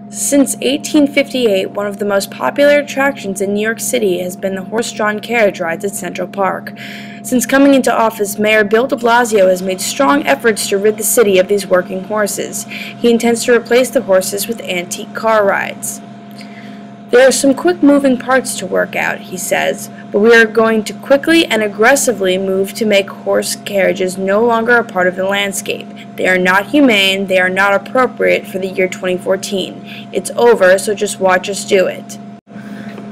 Since 1858, one of the most popular attractions in New York City has been the horse-drawn carriage rides at Central Park. Since coming into office, Mayor Bill de Blasio has made strong efforts to rid the city of these working horses. He intends to replace the horses with antique car rides. There are some quick-moving parts to work out, he says, but we are going to quickly and aggressively move to make horse carriages no longer a part of the landscape. They are not humane, they are not appropriate for the year 2014. It's over, so just watch us do it.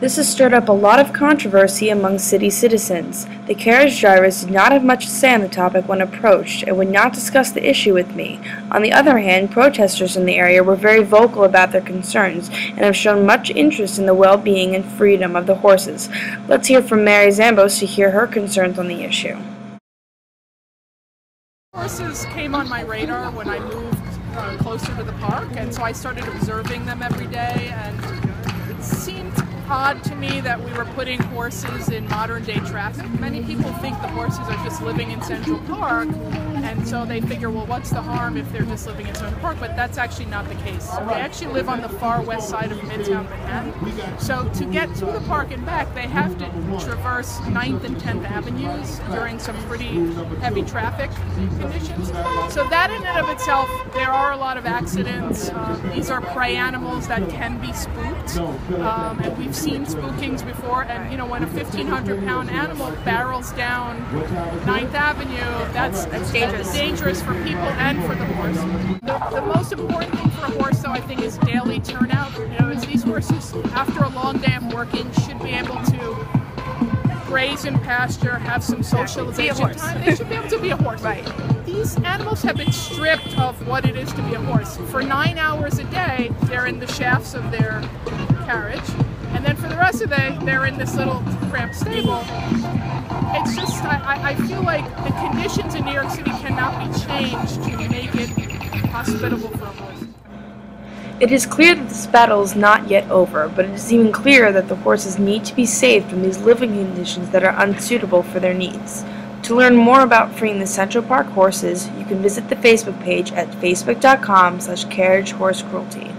This has stirred up a lot of controversy among city citizens. The carriage drivers did not have much to say on the topic when approached and would not discuss the issue with me. On the other hand, protesters in the area were very vocal about their concerns and have shown much interest in the well-being and freedom of the horses. Let's hear from Mary Zambos to hear her concerns on the issue. Horses came on my radar when I moved closer to the park, and so I started observing them every day, and it seemed odd to me that we were putting horses in modern-day traffic. Many people think the horses are just living in Central Park, and so they figure, well, what's the harm if they're just living in Central Park? But that's actually not the case. They actually live on the far west side of Midtown Manhattan. So to get to the park and back, they have to traverse 9th and 10th Avenues during some pretty heavy traffic conditions. So that in and of itself, there are a lot of accidents. These are prey animals that can be spooked, and we've seen spookings before, and you know, when a 1,500-pound animal barrels down 9th Avenue, that's dangerous for people and for the horse. The most important thing for a horse, though, I think, is daily turnout. You know, is these horses, after a long day of working, should be able to graze in pasture, have some socialization time. They should be able to be a horse. Right. These animals have been stripped of what it is to be a horse. For 9 hours a day, they're in the shafts of their carriage. And then for the rest of the day, they're in this little cramped stable. It's just, I feel like the conditions in New York City cannot be changed to make it hospitable for a horse. It is clear that this battle is not yet over, but it is even clearer that the horses need to be saved from these living conditions that are unsuitable for their needs. To learn more about freeing the Central Park horses, you can visit the Facebook page at facebook.com/carriagehorse cruelty.